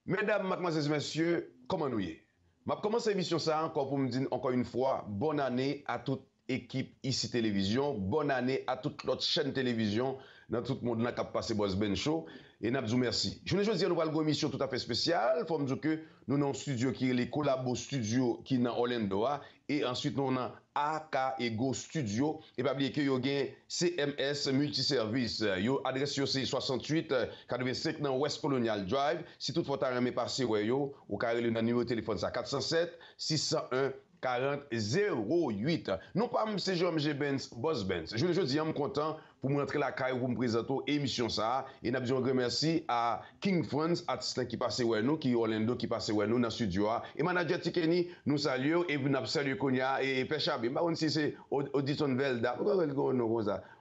Mesdames, mademoiselles et messieurs, comment nous y est? Je commence l'émission ça encore pour me dire encore une fois, bonne année à toute équipe ici télévision, bonne année à toute l'autre chaîne télévision, dans tout le monde qui a passé Boss Ben Show, et nous vous merci. Je voulais dire, nous allons une émission tout à fait spéciale, il faut me dire que nous avons un studio qui est les Collabo Studio qui est dans Orlando, et ensuite nous avons AK Ego Studio, et pas oublier que vous avez CMS Multiservice, yo adresse c'est 68 85 dans West Colonial Drive, si toutefois tu as aimé passer, vous avez le numéro de téléphone ça 407 601 40 08. Non pas M. Jean-G Benz, Boss Benz. Je dis, je suis content pour me rentrer la caille pour me présenter l'émission ça. Et nous avons remercié à King Friends, artiste qui passe avec nous, qui est Orlando, qui passe avec nous dans le studio. Et manager Tikeni, nous saluons et nous saluons Konya et Pechabi. Je ne sais pas si c'est Audison Velda.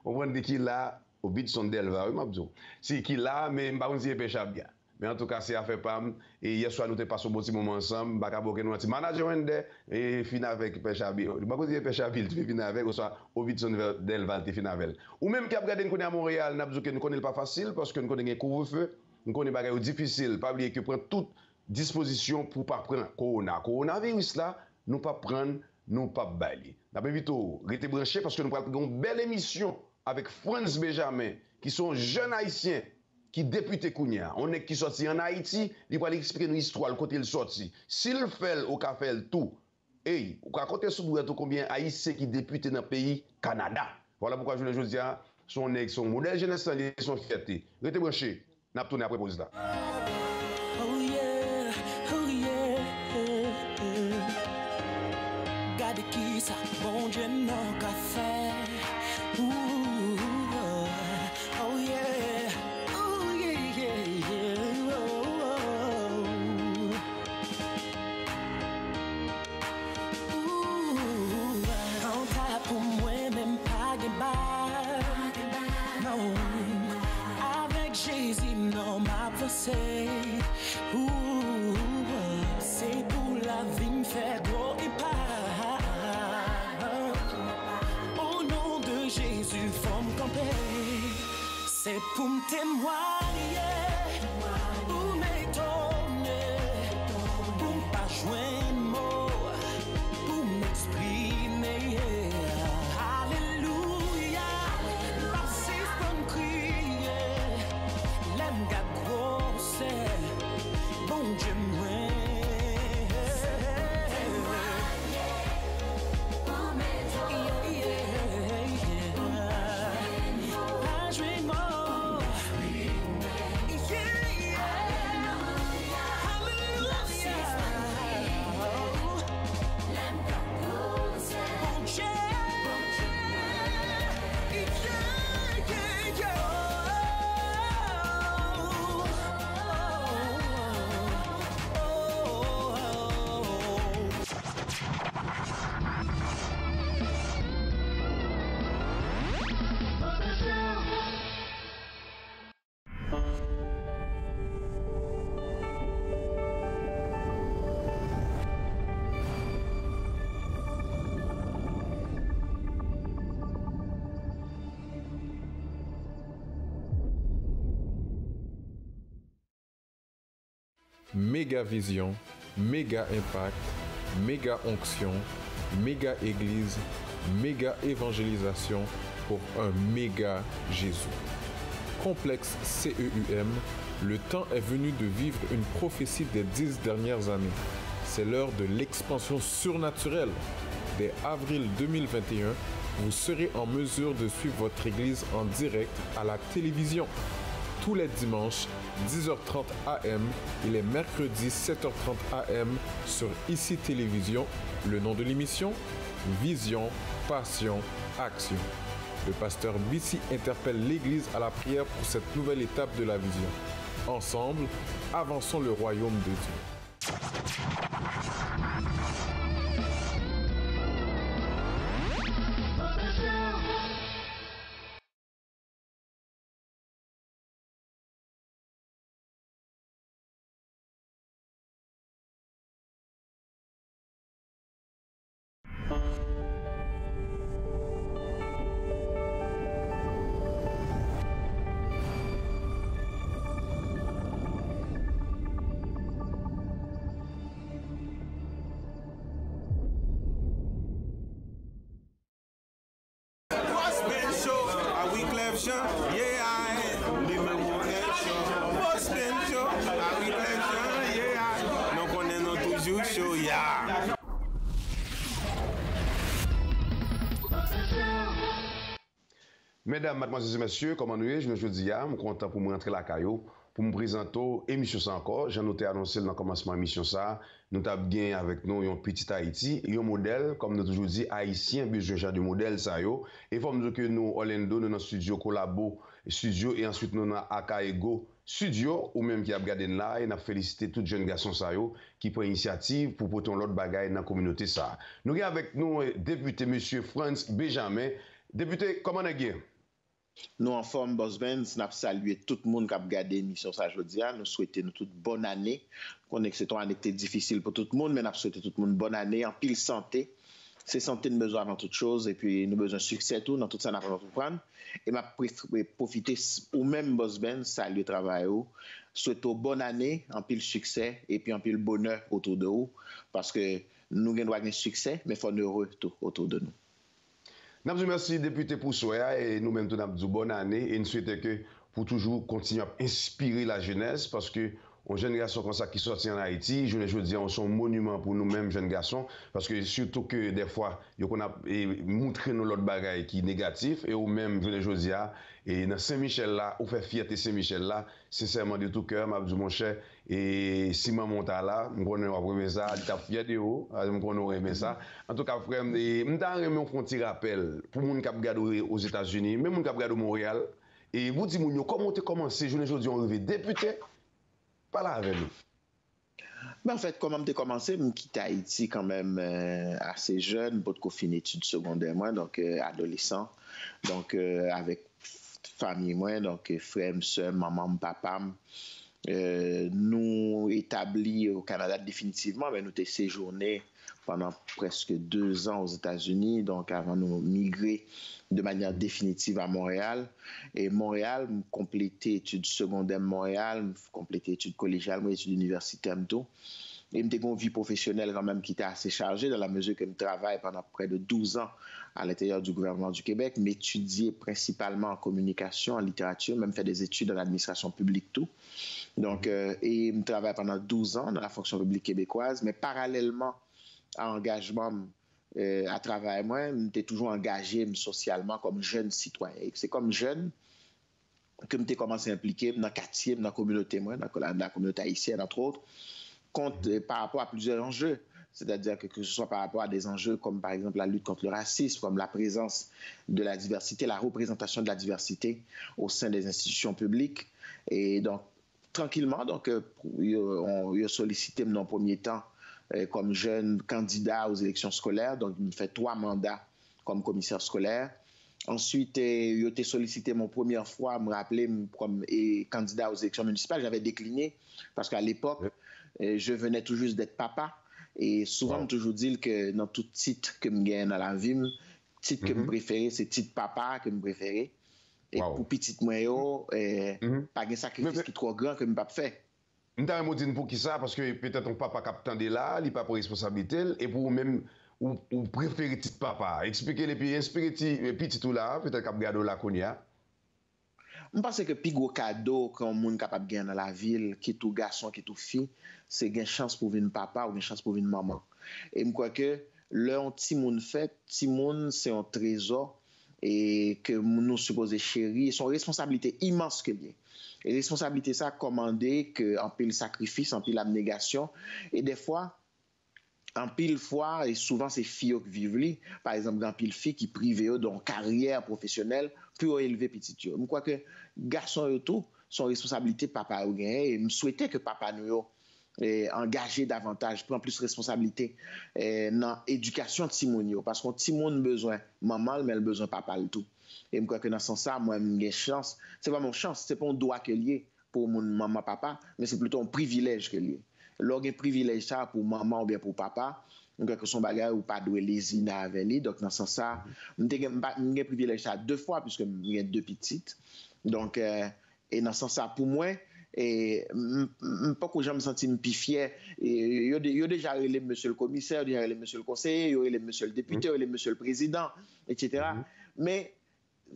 On voit qui là, Audison Delva. C'est qui là, mais je ne sais pas si c'est Pechabi. Mais en tout cas, c'est affaire PAM. Et hier soir, nous avons passé un bon petit moment ensemble. Nous avons un petit manager et fini avec Pechabi. Je ne sais pas si Pechabi, tu fini avec, ou soit Ovidson Delval, tu fini avec. Ou même qui a regardé à Montréal, nous avons dit que nous ne connaissons pas facile parce que nous connaissons un couvre-feu. Nous connaissons des choses difficiles. Pas oublier que prendre toute disposition pour ne pas prendre coronavirus là, nous ne pas prendre, nous pas bailler. Nous avons vite rester branché parce que nous avons une belle émission avec Franz Benjamin, qui sont jeunes haïtiens. Qui député Kounia, on est qui sorti en Haïti, il va expliquer une histoire, le côté il sorti. S'il fait au café tout, hey, ou à côté sous combien Haïtiens qui député dans le pays Canada. Voilà pourquoi je le dis, son modèle jeunesse, son fierté. Restez branchés, n'a pas tourné après pause là. Oh yeah, oh yeah. Garde qui ça, bon Dieu non café. Oh yeah. C'est pour la vie me faire gros et pas. Au nom de Jésus, faut me camper. C'est pour me témoigner, pour m'étonner, pour ne pas joindre mot, pour m'exprimer. Alléluia, parce que je peux crier, l'aime gars grosse, bon Dieu moi. Méga vision, méga impact, méga onction, méga église, méga évangélisation pour un méga Jésus. Complexe CEUM, le temps est venu de vivre une prophétie des 10 dernières années. C'est l'heure de l'expansion surnaturelle. Dès avril 2021, vous serez en mesure de suivre votre église en direct à la télévision. Tous les dimanches, 10h30 AM et les mercredis 7h30 AM sur ICI Télévision. Le nom de l'émission, Vision, Passion, Action. Le pasteur Bissi interpelle l'Église à la prière pour cette nouvelle étape de la vision. Ensemble, avançons le royaume de Dieu. connection, yeah, the même connection, boss Ben show, la réflexion, yeah, nous connaissons toujours chaud, yeah. Mesdames, mademoiselles et messieurs, comment nous sommes? Je me dis, je suis content pour me rentrer la caillou, pour me présenter l'émission ça encore. J'en ai annoncé dans le commencement de l'émission ça. Nous avons gagné avec nous un petit Haïti, un modèle, comme nous toujours dit, haïtien, besoin de modèle ça yo. Et il faut me dire que nous, Orlando, nous dans le studio Collabo studio et ensuite nous dans Akaego studio, ou même qui a regardé là, et nous félicité tous les jeunes garçons ça yo, qui prennent l'initiative pour porter l'autre bagaille dans la communauté ça. Nous avons avec nous député monsieur Franz Benjamin. Député, comment est-ce? Nous en forme, Boss Ben, nous avons salué tout le monde qui a regardé l'émission ça aujourd'hui. Nous souhaitons toute bonne année. On connaît que c'est une année qui était difficile pour tout le monde, mais nous souhaitons tout le monde bonne année, en pile santé. C'est santé de besoin avant toute chose, et puis nous avons besoin de succès tout, dans tout ça, nous avons prendre. Et je profiter, ou même Boss Ben, saluer le travail. Souhaitons bonne année, en pile succès, et puis en pile bonheur autour de vous, parce que nous avons gagné succès, mais il faut heureux tout autour de nous. Nous vous remercie, député pour ça, et nous-mêmes, nous avons dit bonne année, et nous souhaitons que pour toujours continuer à inspirer la jeunesse, parce que une jeune garçon comme ça qui sortit en Haïti, je dis, on sont monument pour nous-mêmes, jeunes garçons, parce que surtout que des fois, on a montré nous l'autre bagaille qui est négatif, et ou même, je dis, et dans Saint-Michel là, on fait fierté Saint-Michel là, sincèrement de tout cœur, m'a dit mon cher, et si maman t'a là, je connais pas ça, il t'a fier de haut, je connais aimé ça. En tout cas, frère, je t'en remets un petit rappel pour les gens qui regardent aux États-Unis, même les gens qui regardent au Montréal, et vous dites, comment tu as commencé, je dis, on est député, pas là avec nous. Ben en fait, comment j'ai commencé, je quitte Haïti quand même assez jeune, pour qu'on finisse études secondaires, moi, donc adolescent, donc avec famille, moi, donc frère, soeur, maman, papa, nous établis au Canada définitivement, mais nous avons séjourné pendant presque 2 ans aux États-Unis, donc avant de migrer de manière définitive à Montréal. Et Montréal, je complétais études secondaires à Montréal, je complétais études collégiales, moi études universitaires, tout. Et j'ai une vie professionnelle quand même qui était assez chargée dans la mesure que je travaille pendant près de 12 ans à l'intérieur du gouvernement du Québec, m'étudier principalement en communication, en littérature, même faire des études en administration publique, tout. Donc, et je travaille pendant 12 ans dans la fonction publique québécoise, mais parallèlement à engagement à travers moi, j'étais toujours engagé socialement comme jeune citoyen. C'est comme jeune que j'ai commencé à impliquer dans le quartier, dans la communauté, moi, dans la communauté haïtienne, entre autres, par rapport à plusieurs enjeux. C'est-à-dire que ce soit par rapport à des enjeux comme par exemple la lutte contre le racisme, comme la présence de la diversité, la représentation de la diversité au sein des institutions publiques. Et donc, tranquillement, donc, on a sollicité dans le premier temps comme jeune candidat aux élections scolaires. Donc, il me fait 3 mandats comme commissaire scolaire. Ensuite, il a été sollicité mon première fois, me rappeler comme candidat aux élections municipales. J'avais décliné parce qu'à l'époque, je venais tout juste d'être papa. Et souvent, je toujours dit que dans tout titre que je gagne dans la vie, titre que je préfère, c'est titre papa que je préfère. Et pour petit moi, pas de sacrifice qui est trop grand que je ne peux pas faire. Je t'ai dit pour qui ça, parce que peut-être ton papa capitaine de là, il n'a pas pour responsabilité, et pour même, ou préférer petit papa. Expliquez-les, puis inspirez petit tout là, peut-être qu'il y a la konya. Je pense que le plus gros cadeau qu'un monde capable de gagner dans la ville, qui est tout garçon, qui est tout fille, c'est une chance pour venir papa ou une chance pour venir maman. Et je crois que le petit monde fait, petit monde, c'est un trésor et que nous supposons chérir, son responsabilité immense que bien. Et responsabilité ça commandé que en pile sacrifice, en pile abnégation, et des fois en pile fois, et souvent c'est filles qui vivent, par exemple, dans pile filles qui privent dans carrière professionnelle pour élever petit. Je crois que garçons et tout, son responsabilité papa ou gagné, et je souhaitais que papa nous engagé davantage, prend plus responsabilité dans l'éducation de Timonio, parce qu'on Timon besoin maman, mais elle besoin papa le tout. Et je crois que dans ce sens-là, moi, j'ai chance, c'est pas mon chance, c'est pas un droit que lié pour mon maman, papa, mais c'est plutôt un privilège que lié. Lorsqu'il y a un privilège ça pour maman ou bien pour papa, je crois que son bagage ou pas doit lésiner avec lui. Donc, dans ce sens-là, j'ai un privilège ça 2 fois, puisque j'ai 2 petites. Donc, et dans ce sens-là, pour moi, et pas que je me sens plus fier. Il y a déjà les monsieur le commissaire, il y a les monsieur le conseiller, il y a les monsieur le député, il y a les monsieur le président, etc. Mais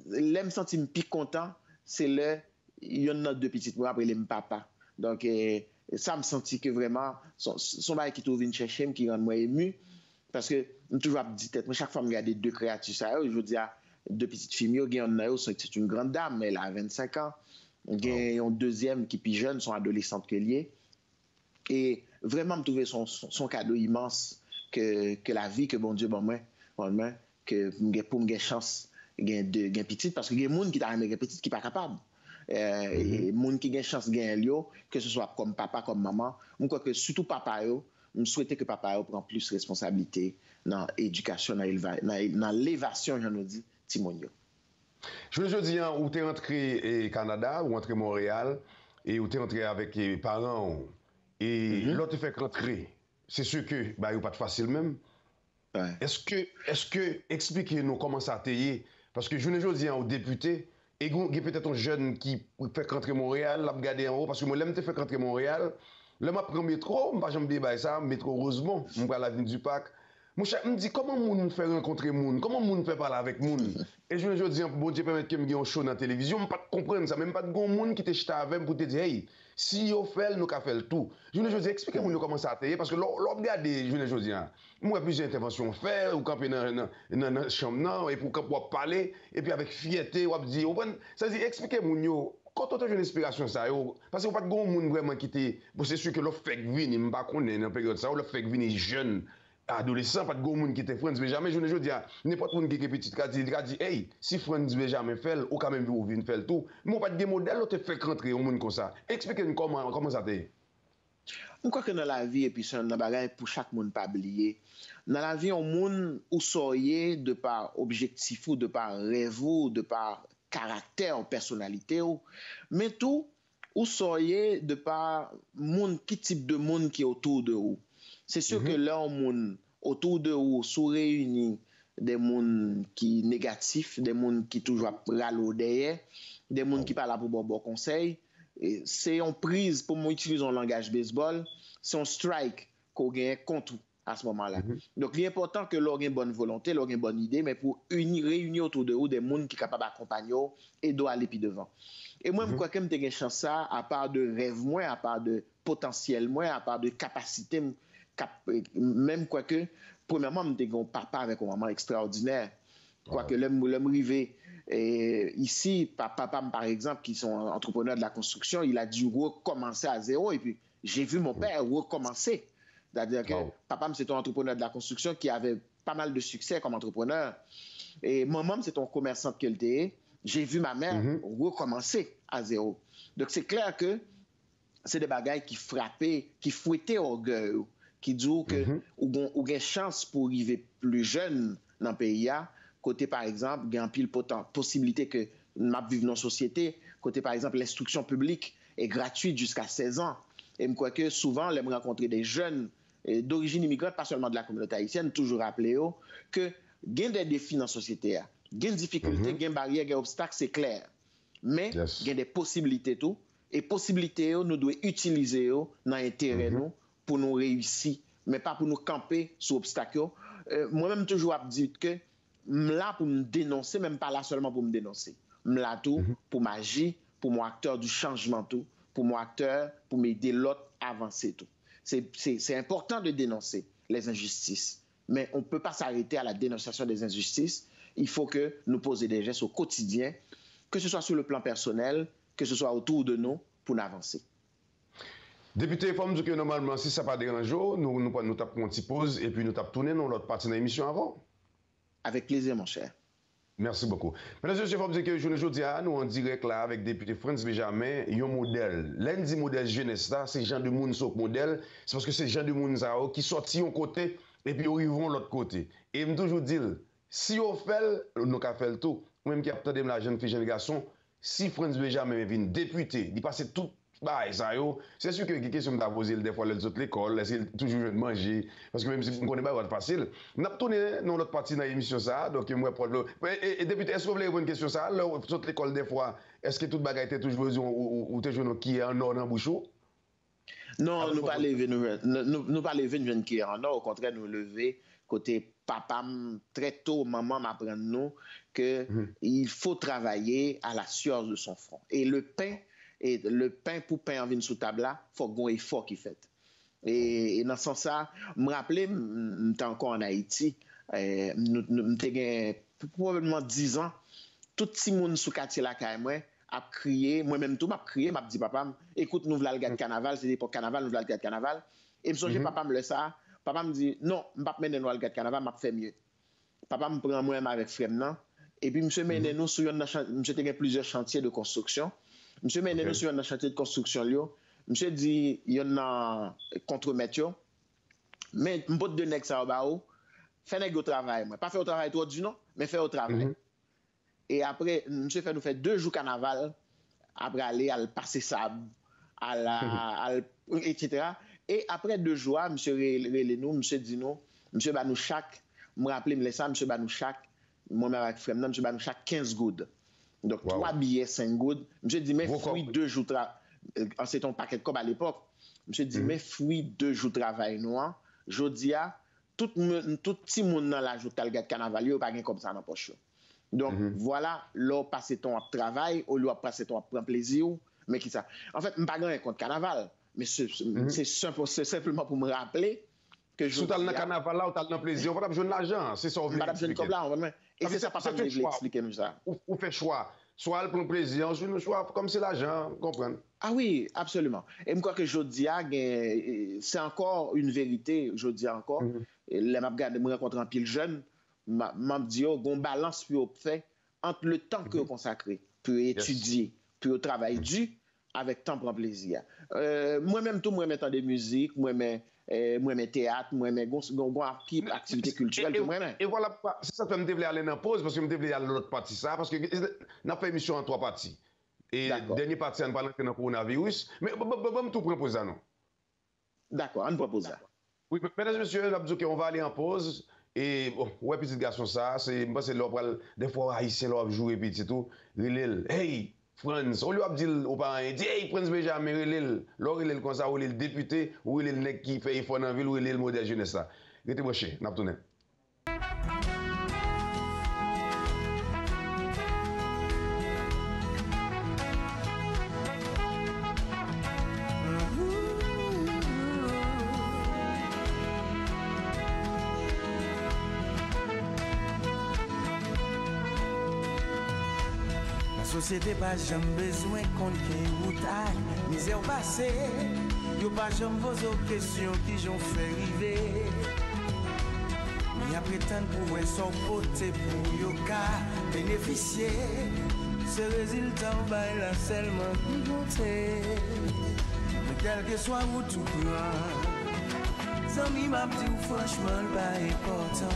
l'aime senti plus content, c'est le il y en a deux petites moi après les papa. Donc ça me senti que vraiment son bail qui trouve une chercher qui rend moi ému parce que toujours dit tête moi chaque fois me regarder deux créatures ça je veux dire deux petites filles c'est une grande dame elle a 25 ans. Il y a un deuxième qui est plus jeune, son adolescente que lié. Et vraiment me trouver son cadeau immense que la vie que bon Dieu bon moi que pour me chance gain petite parce que il y a des gens qui t'a aimé petite qui pas capable. Et monde qui gagne chance gagne yo que ce soit comme papa comme maman moi crois que surtout papa yo me souhaiter que papa yo prend plus responsabilité dans éducation dans l'élévation j'en dit Timonio. Je veux dire où tu es rentré au Canada ou rentré Montréal et où tu es rentré avec les parents et l'autre fait rentrer c'est sûr que bah il pas de facile même. Ouais. Est-ce que expliquez-nous comment ça a été parce que je veux dire au député et il y a peut-être un jeune qui fait rentrer Montréal, l'a regardé en haut, parce que moi, je fait rentrer Montréal, là, je prends le métro, je ne vais pas ça, métro Rosemont, je vais à l'avenue du Parc. Je me dis, comment on fait rencontrer moun? Comment on fait parler avec moun? Et je dis, bon Dieu permet que je me un show dans la télévision, je ne peux pas comprendre ça, même pas de bon monde qui te chita avec pour te dire, hey, si on fait, nous avons fait le tout. Je dis, expliquez-moi comment ça a été, parce que l'on regarde, je dis, moi, plusieurs interventions faire, ou camper dans la chambre, et pour parler, et puis avec fierté, on dit, ça dit, expliquez-moi, quand on a une inspiration, ça, parce qu'il n'y a pas de monde vraiment qui était, c'est sûr que le fait que vini, je ne sais pas qu'on est dans la période ça, le fait que vini jeune, adolescent, pas de gros monde qui était Franz Benjamin, je dis n'importe qui est petit qui dit hey, si Franz Benjamin fait, ou quand même vous venez faire tout, mais pas de modèle te fait rentrer au monde comme ça. Expliquez-nous comment ça t'est. Je crois que dans la vie et puis c'est un bagage pour chaque monde pas oublier. Dans la vie on monde ou soyez de par objectif ou de par rêve ou de par caractère ou personnalité ou mais tout ou soyez de par monde qui type de monde qui est autour de vous. C'est sûr que là, on autour de vous, sous réunis des gens qui sont négatifs, des gens qui toujours râlent derrière, des gens qui parlent pour bon conseil. C'est une prise, pour moi, utiliser un langage baseball, c'est un strike qu'on gagne contre à ce moment-là. Donc, il est important que l'on ait une bonne volonté, l'on ait une bonne idée, mais pour réunir autour de vous des gens qui sont capables d'accompagner et d'aller plus devant. Et moi, je crois que j'ai une chance ça, à part de rêve, moi, à part de potentiel, moi, à part de capacité, même quoique, premièrement, je suis un papa avec une maman extraordinaire. Quoique, l'homme arrivé ici, papa, par exemple, qui sont entrepreneurs de la construction, il a dû recommencer à zéro. Et puis, j'ai vu mon père recommencer. C'est-à-dire que papa, c'est un entrepreneur de la construction qui avait pas mal de succès comme entrepreneur. Et maman, c'est un commerçant de qualité. J'ai vu ma mère recommencer à zéro. Donc, c'est clair que c'est des bagailles qui frappaient, qui fouettaient l'orgueil. Qui dit que ou gain chance pour arriver plus jeune dans le pays côté par exemple gain pile possibilité que m'a vivre dans société côté par exemple l'instruction publique est gratuite jusqu'à 16 ans et me crois que souvent les rencontrer des jeunes d'origine immigrante pas seulement de la communauté haïtienne toujours rappeler que gain des défis dans la société gain difficultés gain barrières gain obstacles c'est clair mais gain des possibilités tout et possibilités nous doit utiliser dans intérêt nous pour nous réussir, mais pas pour nous camper sous obstacle. Moi-même, toujours, je dis que je suis là pour me dénoncer, même pas là seulement pour me dénoncer. Je suis là tout pour m'agir, pour mon acteur du changement tout, pour mon acteur, pour m'aider l'autre à avancer tout. C'est important de dénoncer les injustices, mais on ne peut pas s'arrêter à la dénonciation des injustices. Il faut que nous posions des gestes au quotidien, que ce soit sur le plan personnel, que ce soit autour de nous, pour nous avancer. Député, il faut me dire que normalement, si ça ne dérange pas, nous tapons une petite pause et puis nous tapons tourner dans l'autre partie de l'émission avant. Avec plaisir, mon cher. Merci beaucoup. Mesdames et messieurs, il faut me dire que aujourd'hui, nous en direct là avec député Franz Benjamin, il y a un modèle. Lundi modèle jeunesse là, c'est Jean de Moun Sok modèle, c'est parce que c'est Jean de Moun qui sortit un côté et puis ils vont l'autre côté. Et je me toujours dire, si on fait, nous avons fait le tout. Même qui a peut-être la jeune fille, jeune garçon, si Franz Benjamin vient député, il passe tout. Bah, ça c'est sûr que les questions que je posées des fois les autres l'école, c'est toujours de manger parce que même si vous ne connaissez pas c'est facile. On a tourné dans l'autre partie de l'émission ça donc moi et député est-ce que vous voulez une question ça l'autre l'école des fois est-ce que toute bagaille était toujours ou toujours qui est en or dans bouchon? Non, nous pas lever nous pas lever une qui est en or au contraire nous lever côté papa, très tôt, maman m'apprend nous que il faut travailler à la sueur de son front. Et le pain pour pain en vin sous table là, faut qu'on effort qui fait. Et dans ce sens-là, me rappeler, j'étais encore en Haïti, j'étais probablement 10 ans, tout le monde sous quartier là, a crié, moi-même tout, m'a crié, m'a dit papa, écoute, nous voulons le gars de carnaval, c'est l'époque carnaval, nous voulons le gars de carnaval. Et me songe, papa me laisse ça, papa me dit, non, je ne vais pas mener nous le gars de carnaval, je vais faire mieux. Papa me prend moi-même avec frère, et puis monsieur mène nous sur monsieur a plusieurs chantiers de construction. Monsieur mène nous sur un chantier de construction, monsieur dit, il y en a contre-maître, mais je peux te donner ça au bas, fais au travail, moi. Pas faire au travail trop du non, mais faire au travail. Et après, monsieur fait nous faire 2 jours carnaval, après aller à passer sable, etc. Et après 2 jours, monsieur relève nous, monsieur dit nous, monsieur ba nous chaque, me rappelle me ça, monsieur ba nous chaque, moi-même avec frère, monsieur ba nous chaque 15 gouttes. Donc 3 billets 5 gouttes. Monsieur dit mais fruit 2 jours c'est ton paquet comme à l'époque. Monsieur dit mais fruit 2 jours travail noir. Jodia tout petit monde dans la journée de carnaval, yo pas gain comme ça dans poche. Donc voilà, là passer ton travail, ou là passer ton prendre plaisir, mais qui ça. En fait, je pas gain contre carnaval, mais c'est simplement pour me rappeler que je suis dans le carnaval là, ou dans le plaisir, on va besoin de l'argent, c'est ça on veut. Madame jeune comme là, et c'est ça papa me veut expliquer nous ça. Ou fait choix, soit pour le plaisir, soit le choix comme c'est l'argent, comprendre. Ah oui, absolument. Et je crois que Jodia, c'est encore une vérité, Jodia encore. Les m'a regardé me rencontrer en pile jeune, m'a dit on balance pour fait entre le temps que consacré pour étudier, pour travailler dur avec temps pour plaisir. Moi-même tout moi mettant des musiques, moi-même théâtre, moi-même activité culturelle et voilà c'est ça que je me devais aller en pause parce que je me devais aller à l'autre partie ça parce que on a fait émission en 3 parties. Et dernière partie, on parle de le coronavirus. Mais on tout propose ça, non? D'accord, on propose ça. Oui, mesdames et messieurs, on va aller en pause. Et bon, ouais, petit garçon, ça, c'est l'opéra. Des fois, Haïtien, l'opéra joue et puis tout. Relèle, hey, Franz, on lui a dit aux parents, dit, hey, Franz Benjamin, relèle. L'orelèle comme ça, ou le député, ou le nèg qui fait effort dans la ville, ou le modèle jeunesse là. Restez branchés, n'a pas tourné. Société pas jamais besoin qu'on ait routaille, misère passée, yo pas jamais posé aux questions qui j'ont fait river. Mais à prétendre pour son côté pour yo ka bénéficier, ce résultat bail là seulement qui compter. Mais quel que soit où tout prend, Zami m'a dit franchement pas important.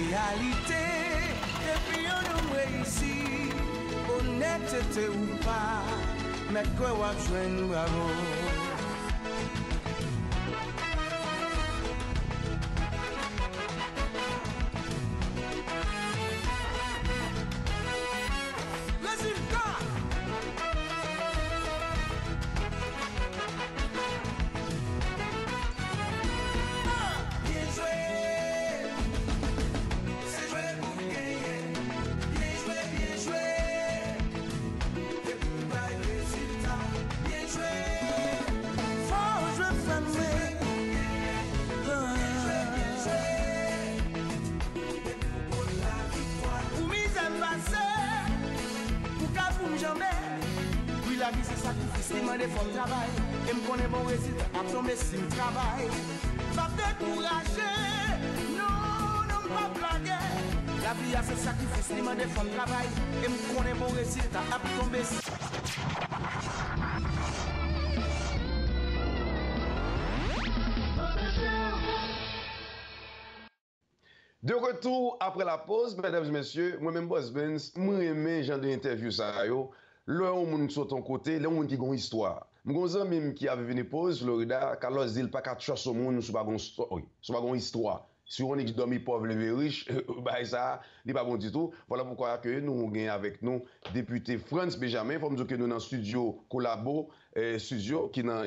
Réalité, et puis on réussit, honnêteté ou pas, mais quoi va joindre bravo. De retour après la pause, mesdames et messieurs, moi-même Boss Benz, moi aimé genre d'interview ça yo. Là on moun sur ton côté, là on moun qui gon histoire. Mon ami qui avait venu pause Florida, Carlos dit pas qu'à chasse au monde sur pas gon story, sur pas gon histoire. Si on est qui dormi pauvre levé riche, bah ça, n'est pas bon du tout. Voilà pourquoi que nous gagnons avec nous député Franz Benjamin, faut me dire que nous dans studio collabo studio qui dans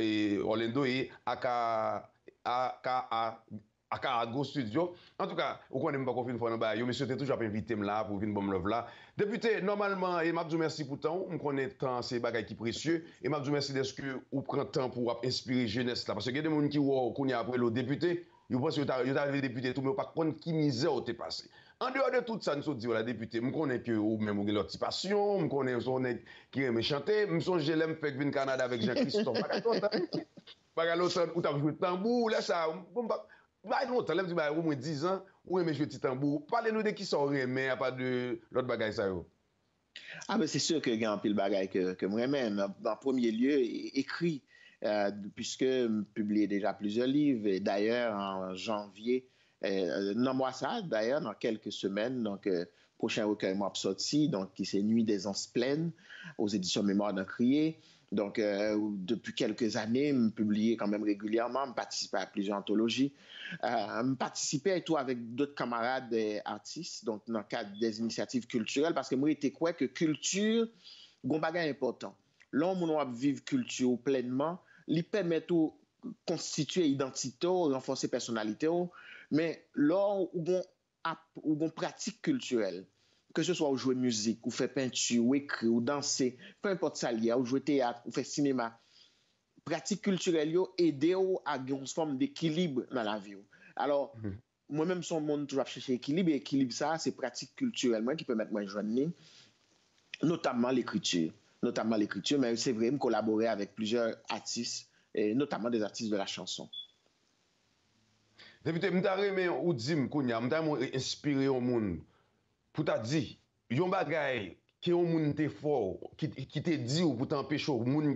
Orlando et aka à Carago Studio. En tout cas, vous connaissez pas qu'on fait une fois dans le monsieur était toujours invité là pour venir me là. Député, normalement, et m'a dit merci pour temps, on connaît tant ces bagages qui précieux et m'a dit merci de ce que vous prenez temps pour inspirer jeunesse là parce que il y a des gens qui connaissent après le député, ils pensent que vous avez député tout mais pas contre qui misère t'est passé. En dehors de tout ça, nous dit la député, je connais que ou même vous avez l'autre passion, je connais qui aime chanter, je songe l'aime fait venir Canada avec Jean-Christophe. Pas longtemps où tu as joué tambour là ça bah longtemps, là, au moins 10 ans, ou aimez jouer petit tambour. Parlez-nous de qui sont aimés à part de l'autre bagaille ça. Ah ben c'est sûr que il y a un pile bagaille que moi même en premier lieu écrit puisque publié déjà plusieurs livres et d'ailleurs en janvier non moi ça d'ailleurs dans quelques semaines donc prochain recueil m'a sorti donc qui c'est Nuit des Anses pleines aux éditions Mémoire d'un crié. Donc, depuis quelques années, je publiais quand même régulièrement, je participais à plusieurs anthologies. Je participais et tout avec d'autres camarades artistes, donc dans le cadre des initiatives culturelles, parce que moi, j'étais quoi que culture, c'est un bagage important. Là, on va vivre culture pleinement, il permet de constituer identité, renforcer personnalité, mais là, on pratique culturelle. Que ce soit ou jouer musique, ou faire peinture, ou écrire, ou danser, peu importe ça lié, ou jouer théâtre, ou faire cinéma. Pratique culturelle aide à une forme d'équilibre dans la vie. Alors, moi-même, son monde toujours chercher équilibre, et équilibre ça, c'est pratique culturelle qui permet de moi joindre, notamment l'écriture. Mais c'est vrai, je collaborer avec plusieurs artistes, et notamment des artistes de la chanson. Député, je suis ou dim kounya, je inspiré au monde. Pour t'a dit, yon bagay qui yon moun te fort, qui te dit ou pour t'empêcher ou moun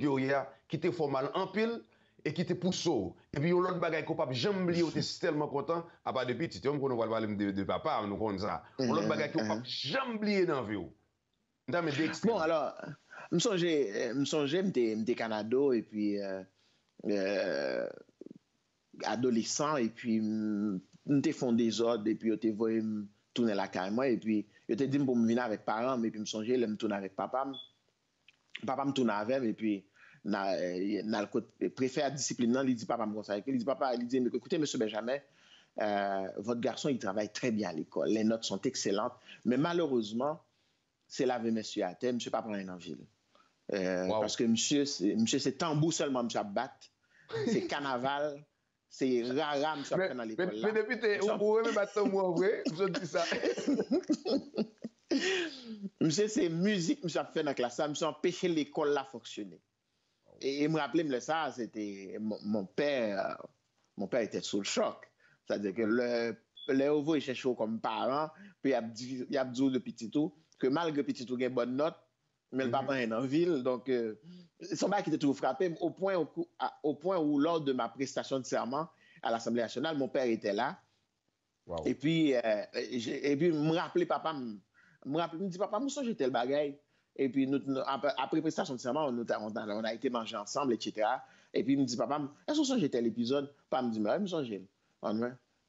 qui te fort mal en pile et qui te pousse. Et puis yon l'autre bagay qu'on pas jamais oublier ou t'es tellement content à part de petit, on va parler de papa, nous connaissons ça. L'autre bagay qu'on pas jamais oublier dans vie. Bon alors, me songe m'te Canada et puis adolescent et puis m'te font des ordres et puis yo te voyé tourner la carrière et puis je te dit pour me venir avec parents mais puis me songer me tourner avec papa me tourner avec et puis na le côté préfère discipline il dit papa me conseille il dit écoutez monsieur Benjamin votre garçon il travaille très bien à l'école les notes sont excellentes mais malheureusement c'est laver monsieur à terre monsieur pas prendre en ville parce que monsieur c'est tambour seulement monsieur battre c'est carnaval. C'est rare, monsieur, dans l'école. Mais député, vous pouvez me battre moi, vrai? Je dis ça. Monsieur, c'est musique, monsieur, a fait dans la classe, monsieur, a empêché l'école là fonctionner. Et me rappeler ça, c'était mon père était sous le choc. C'est-à-dire que le ovo, il cherche comme parent, puis il a dit de petit tout, que malgré petit tout, il a une bonne note, mais le papa est en ville, donc son bac était toujours frappé au point où lors de ma prestation de serment à l'Assemblée nationale, mon père était là. Wow. Et puis me rappelait papa, me dit papa, moi j'étais le bagaille. Et puis après prestation de serment, on a été manger ensemble, etc. Et puis il me dit papa, est-ce que j'étais l'épisode? Papa me dit mais je me suis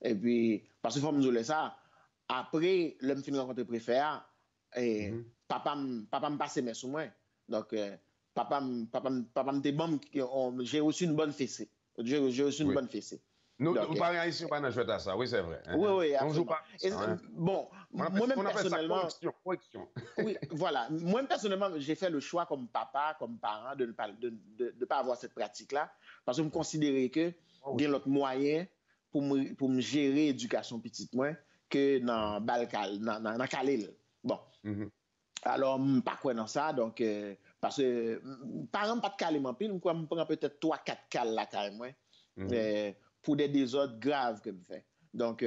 et puis parce qu'il faut me dire ça. Après le me fin rencontrer préfet et papa me passait mes sous moi. Donc papa me dit bon, j'ai reçu une bonne fessée. J'ai reçu une bonne fessée. Nous parlons ici, on n'a pas joué à ça, oui, c'est vrai. Oui, on joue pas. Bon, moi-même personnellement. Correction. Oui, voilà. Moi personnellement, j'ai fait le choix comme papa, comme parent, de ne pas avoir cette pratique-là, parce que je me considérais que il y a l'autre moyen pour me gérer l'éducation petite moins que dans Balkal, dans Kalil. Bon. Alors, je ne pas quoi dans ça, donc, parce que, par exemple, pas de calme en pile, je prends peut-être 3-4 cales là, carrément, pour des désordres graves que je fais. Donc,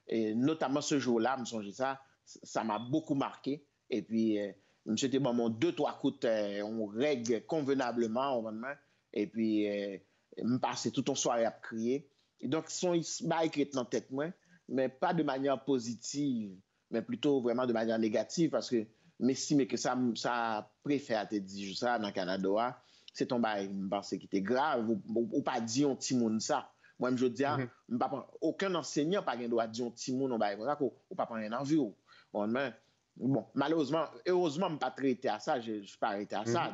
et notamment ce jour-là, je me songe ça m'a beaucoup marqué. Et puis, je te mon 2-3 coups, on règle convenablement, et puis, je passe toute une soirée à crier. Et donc, ils sont écrits dans la tête, moi, mais pas de manière positive, mais plutôt vraiment de manière négative, parce que m'estime que ça préfère te dire ça dans le Canada, c'est ton bail, je pense qui était grave, ou pas dire un petit monde ça. Moi, je dis, aucun enseignant n'a pas le droit de dire un petit monde, ou pas prendre un envie. Bon, malheureusement, heureusement, je n'ai pas traité à ça, je ne suis pas arrêté à ça.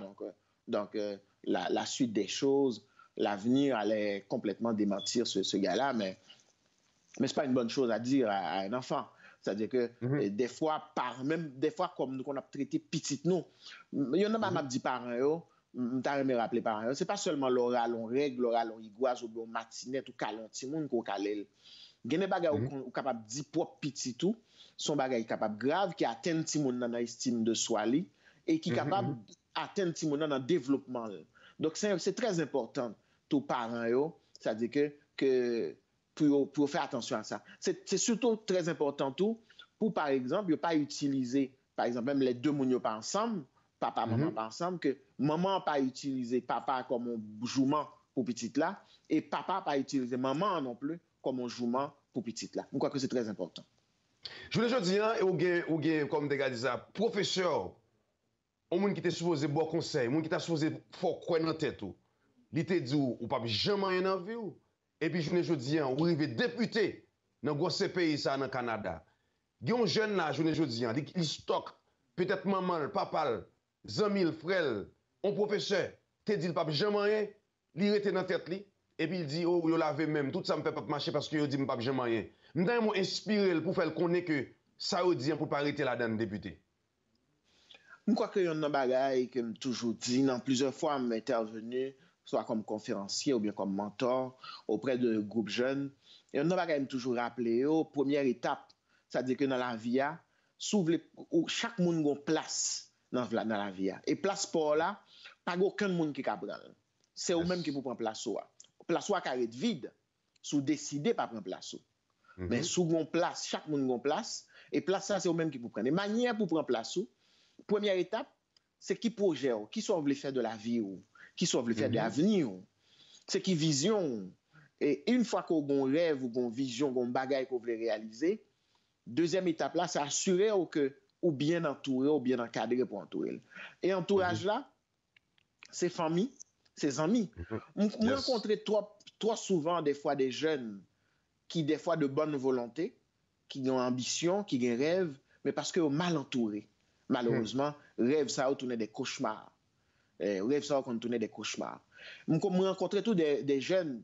Donc la suite des choses, l'avenir allait complètement démentir ce gars-là, mais ce n'est pas une bonne chose à dire à un enfant. C'est-à-dire que des fois, même des fois, comme nous, qu'on a traité petit nous, il y en a m'a dit parents, m'ta me rappeler parents, c'est pas seulement l'oral, on règle, l'oral, on iguase, ou matinette, ou calon, ti moun qu'on calel. Gen bagay ou capable di propre petit tout, son bagay capable grave qui atteint ti moun nan estime de soi li et qui capable atteindre ti moun nan développement. Donc c'est très important tous parents yo, c'est-à-dire que pour faire attention à ça. C'est surtout très important tout pour par exemple, ne pas utiliser par exemple même les deux moun yo pas ensemble, papa maman pas ensemble, que maman pas utiliser papa comme un jouement pour petite là et papa pas utiliser maman non plus comme un jouement pour petite là. Je crois que c'est très important. Je voulais dire, ou bien comme tu as dit ça, professeur, un monde qui était supposé bon conseil, un monde qui était supposé fort quoi dans tête ou, il te dit ou pas jamais rien en vie ou. Et puis je voulais dire, ou arrivé député dans gros pays ça dans Canada. Il y a un jeune là, je voulais dire, il stocke peut-être maman, papa, zami, frère, un professeur, te dit pas jamais rien, il était dans tête li. Et puis il dit, oh, il lave même, tout ça me fait pas marcher parce que il dit, je ne peux jamais rien. Je vais inspiré pour faire connaître que ça veut dire pour ne pas arrêter là-dedans, député. Je crois qu'il y a un bagage que je toujours dit, dans plusieurs fois, je suis intervenu, soit comme conférencier ou bien comme mentor auprès de groupes jeunes. Et un bagage que je toujours rappelé, première étape, c'est-à-dire que dans la vie, chaque monde a une place dans la vie. Et place pour là, pas aucun monde qui prend. C'est eux-mêmes qui prennent place. Place ou carré vide, sous décider pas prendre place. Mais sous gon place, chaque monde gon place et place ça c'est au même qui pour prendre. Et manière pour prendre place première étape, c'est qui projet qui sont veulent faire de la vie ou qui sont veulent faire de l'avenir. C'est qui vision et une fois qu'on gon rêve ou gon vision, gon bagaille qu'on veut réaliser, deuxième étape là, c'est assurer que ou bien entouré ou bien encadré pour entourer. Et entourage là, c'est famille, ses amis. Je rencontre trop souvent des fois des jeunes qui des fois de bonne volonté, qui ont ambition, qui ont rêve, mais parce qu'ils sont mal entourés. Malheureusement, rêve ça a tourné des cauchemars. Rêve ça a tourné des cauchemars. Je rencontre tous des jeunes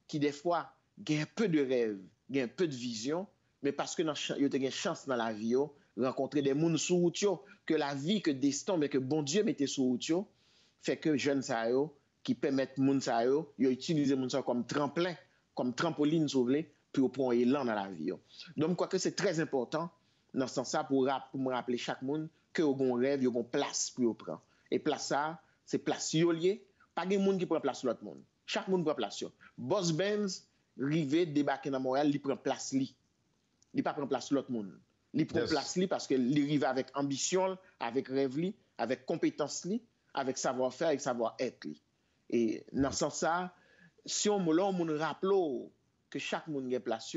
qui des fois ont un peu de rêve, ont un peu de vision, mais parce que ils ont une chance dans la vie, rencontrer des gens sur route, que la vie, que destin, mais que bon Dieu mettait sur route, fait que jeunes ça qui permettent moun sa yo, yo utiliser moun sa comme tremplin, comme trampoline pour prendre élan dans la vie. Donc je crois que c'est très important dans ce sens-là pour me rappeler chaque monde que yo gon rêve, yo gon place pour yo prendre. Et place ça, c'est place yo lié, pas gen monde qui prend place l'autre monde. Chaque monde prend place yo. Boss Benz rivé débarquer dans Montréal, il prend place li. Il pas prend place l'autre monde. Il prend place li parce que il rive avec ambition, avec rêve li, avec compétence li, avec savoir-faire, avec savoir-être li. Et dans ce sens-là, si on me rappelle que chaque monde a place,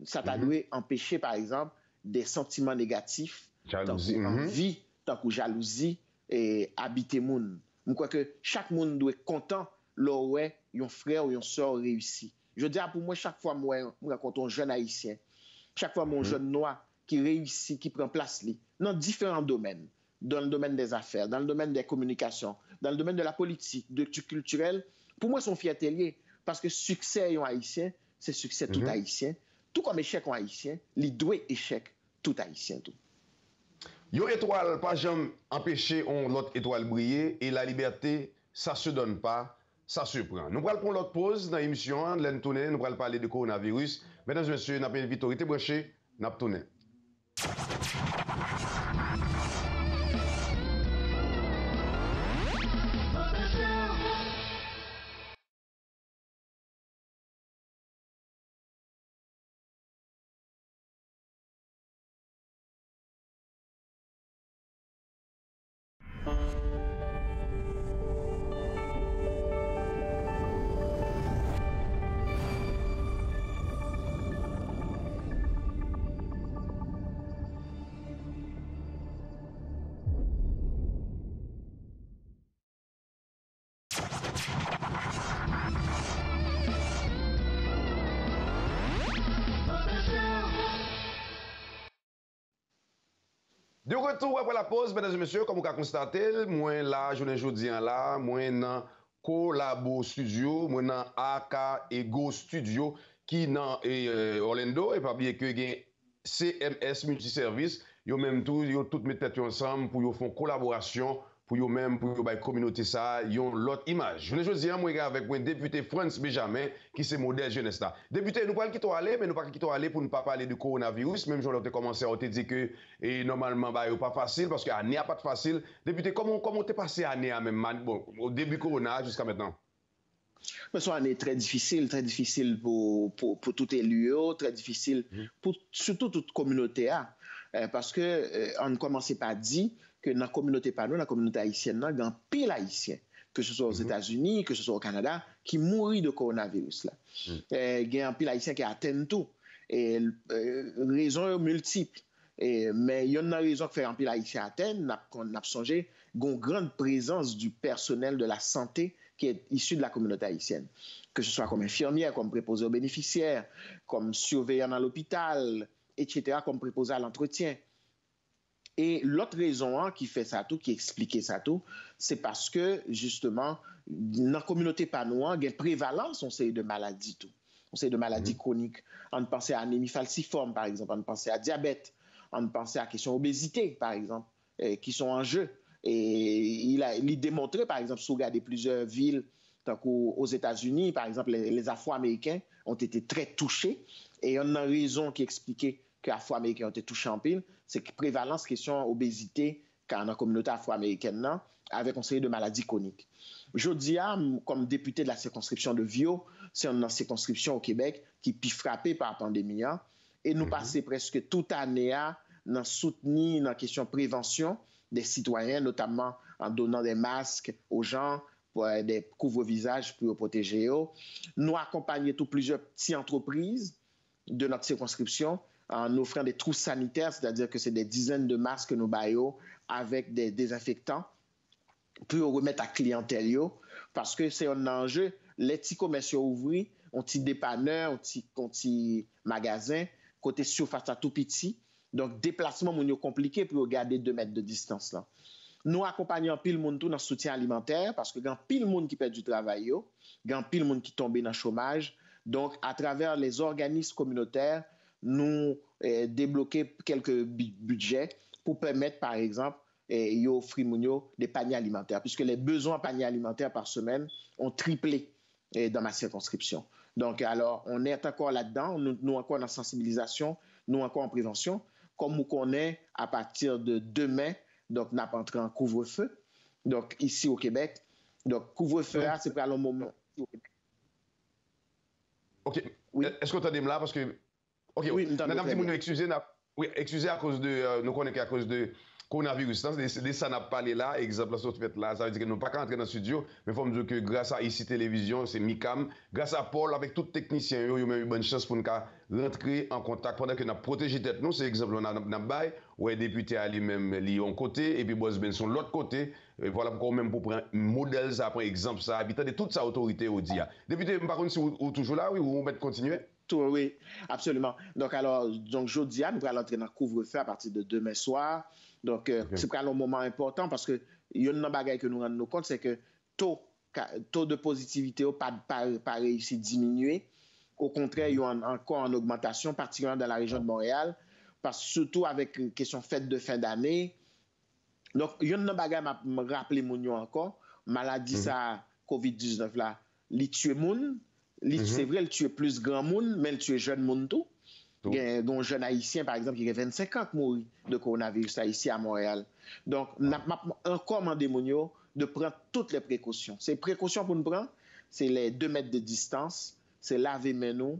ça t'a dû empêcher, par exemple, des sentiments négatifs, envie, tant que jalousie, et habiter monde. Je crois que chaque monde doit être content lorsque un frère ou une soeur réussit. Je dis pour moi, chaque fois je rencontre un jeune haïtien, chaque fois mon jeune noir qui réussit, qui prend place dans différents domaines. Dans le domaine des affaires, dans le domaine des communications, dans le domaine de la politique, du culturel, pour moi, son fierté liée. Parce que succès en haïtien, c'est succès tout haïtien. Tout comme échec en haïtien, il doit échec tout haïtien. Tout. Yo étoile, pas jamais empêcher l'autre étoile briller et la liberté, ça se donne pas, ça se prend. Nous allons prendre l'autre pause dans l'émission, nous allons parler de coronavirus. Mesdames et messieurs, nous avons une Victorité branchée, nous allons tourner. De retour après la pause, mesdames et messieurs, comme vous avez constaté, moi là, je ne dis là, moi dans Collabo Studio, moi dans AK Ego Studio qui dans Orlando et pas oublier que gen CMS Multiservice, yo même tout yo tout mettre tête ensemble pour yo faire collaboration pour yo même pour yo bay communauté ça yon l'autre image. Je ne dis moi avec moi député France Benjamin qui c'est modèle jeunesse là. Député nous pas quitter aller mais nous pas quitter aller pour ne pas parler du coronavirus même j'en ai commencé à te dire que normalement bah pas facile parce que année a pas de facile. Député comment t'es passé année à même bon au début corona jusqu'à maintenant? C'est une année très difficile pour tout élu, très difficile pour surtout toute communauté parce que on ne commençait pas à dire que dans la communauté pas nous, dans la communauté haïtienne, il y a un pile haïtien, que ce soit aux États-Unis, que ce soit au Canada, qui mourit de coronavirus là. Il y a un pile haïtien qui atteint tout et raisons multiples. Mais il y a une raison qui fait un pile haïtien atteindre, on a songé une grande présence du personnel de la santé qui est issu de la communauté haïtienne, que ce soit comme infirmière, comme préposé aux bénéficiaires, comme surveillant à l'hôpital, etc., comme préposé à l'entretien. Et l'autre raison qui fait ça tout, qui explique ça tout, c'est parce que, justement, dans la communauté panois, il y a une prévalence, on sait, de maladies tout. On sait de maladies chroniques. On pense à anémie falciforme, par exemple. On pense à diabète. On pense à la question obésité, par exemple, qui sont en jeu. Et il a démontré, par exemple, si vous regardez plusieurs villes, tant aux États-Unis, par exemple, les Afro-Américains ont été très touchés. Et il y a une raison qui expliquait que les Afro-Américains ont été touchés en pile, c'est que prévalence question obésité dans la communauté afro-américaine, avec une série de maladies chroniques. Je dis, comme député de la circonscription de Vio, c'est une circonscription au Québec qui est frappée par la pandémie. Et nous passons presque toute année à soutenir dans la question de prévention des citoyens, notamment en donnant des masques aux gens, des couvre-visages pour protéger eux. Nous accompagnons plusieurs petites entreprises de notre circonscription en offrant des trousses sanitaires, c'est-à-dire que c'est des dizaines de masques que nous baillons avec des désinfectants pour remettre à la clientèle, parce que c'est un enjeu. Les petits commerciaux ouvrés, on petits dépanneurs, on petits magasins, côté surface à tout petit. Donc, déplacement est compliqué pour garder 2 mètres de distance. Là. Nous accompagnons pile monde dans le soutien alimentaire parce que il y a pile monde qui perd du travail, il y a pile monde qui tombe dans le chômage. Donc, à travers les organismes communautaires, nous débloquer quelques budgets pour permettre, par exemple, d'offrir des paniers alimentaires, puisque les besoins en paniers alimentaires par semaine ont triplé dans ma circonscription. Donc, alors, on est encore là-dedans, nous encore en sensibilisation, nous encore en prévention, comme nous connaissons à partir de demain, donc, nous avons entré en couvre-feu, donc, ici au Québec. Donc, couvre-feu, c'est pour le moment. OK. Oui. Est-ce que tu as des là parce que. OK, oui. Excusez à cause de. Nous connaissons qu'à cause de coronavirus. C'est ça n'a pas parlé là. Exemple, là, fait là. Ça veut dire que nous ne pouvons pas rentrer dans le studio. Mais il faut me dire que grâce à ICI Télévision, c'est MICAM, grâce à Paul, avec tout technicien, il y a eu une bonne chance pour nous rentrer en contact pendant que nous avons protégé tête. Nous, c'est exemple, on a bail, où les députés à lui-même liés en côté, et puis Boss Ben sont de l'autre côté. Et voilà pourquoi même pour prendre un modèle, ça, par exemple, ça, habitant de toute sa autorité au DIA. Député, par contre, si vous toujours là, oui, vous mettez continuer? Oui, absolument. Donc, jeudi, nous allons entrer dans le couvre-feu à partir de demain soir. Donc, c'est un moment important parce que il y a une bagaille que nous rendons compte, c'est que taux de positivité n'a pas réussi à diminuer. Au contraire, il y a encore en augmentation, particulièrement dans la région de Montréal, parce que surtout avec la question fête de fin d'année. Donc, il y a une bagaille à me rappeler encore, maladie ça, COVID-19 là, il tue moun. C'est vrai, il tue plus grand monde, mais il tue jeune monde tout. Il y a un jeune haïtien, par exemple, qui a 25 ans qui mourit de coronavirus ici à Montréal. Donc, on a encore demandé de prendre toutes les précautions. Ces précautions pour nous prendre, c'est les 2 mètres de distance, c'est laver les mains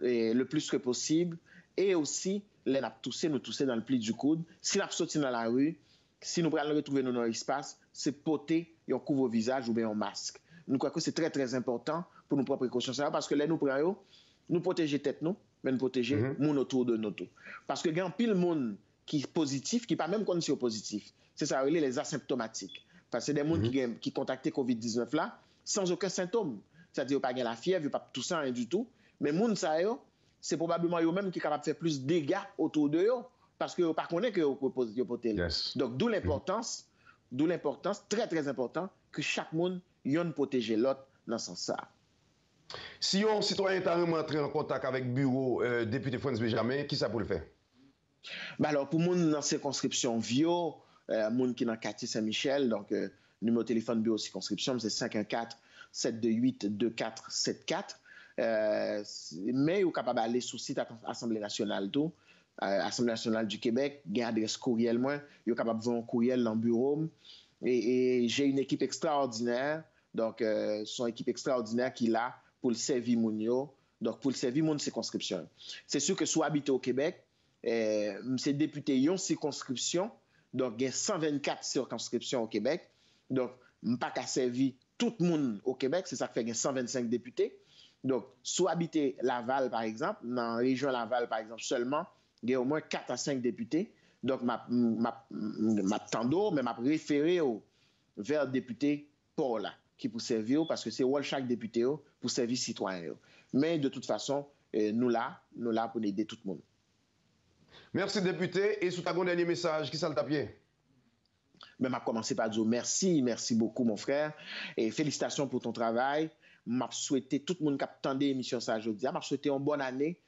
le plus que possible, et aussi, les nous tousser dans le pli du coude. Si nous sorti dans la rue, si nous allons retrouver dans notre espace, c'est porter un couvre-visage ou bien un masque. Nous croyons que c'est très, très important pour nous prendre précaution. Parce que là, nous prenons, nous protéger tête nous, mais nous protéger monde autour de nous. Parce que il y a pile monde qui est positif, qui n'est pas même condition positif. C'est ça, les asymptomatiques. Parce que c'est des gens qui contactent COVID-19 là, sans aucun symptôme. C'est-à-dire, pas la fièvre, pas tout ça, rien du tout. Mais les gens, c'est probablement eux-mêmes qui sont capables de faire plus de dégâts autour de eux. Parce que par contre, que vous pouvez. Donc, d'où l'importance, très, très important, que chaque monde yon protéger l'autre dans ce sens. Si un citoyen est rentré en contact avec le bureau député Frantz Benjamin, qui ça pour le faire? Alors, pour moun dans circonscription Vio, moun qui dans quartier Saint-Michel, donc numéro de téléphone bureau circonscription, c'est 514-728-2474. Mais vous êtes capable d'aller sur le site Assemblée nationale tout. Assemblée nationale du Québec, il y a une adresse courriel, vous êtes capable de voir un courriel dans le bureau. Et j'ai une équipe extraordinaire, donc son équipe extraordinaire qui est là pour le servir Mounio, donc pour le servir mon circonscription. C'est sûr que soit habité au Québec, c'est député yon circonscription, donc il y a 124 circonscriptions au Québec, donc je ne peux pas servir tout le monde au Québec, c'est ça qui fait qu'il y a 125 députés. Donc, soit habité Laval, par exemple, dans la région Laval, par exemple, seulement, il y a au moins 4 à 5 députés. Donc, ma tendo, mais m'a référé vers le député Paul, qui pour servir, parce que c'est chaque député pour servir citoyen. Mais de toute façon, nous là pour aider tout le monde. Merci, député. Et sous ta dernier message, qui ça le tapie? Mais m'a commencé par dire merci beaucoup, mon frère. Et félicitations pour ton travail. M'a souhaité tout le monde qui a attendu l'émission ça aujourd'hui. M'a souhaité une bonne année.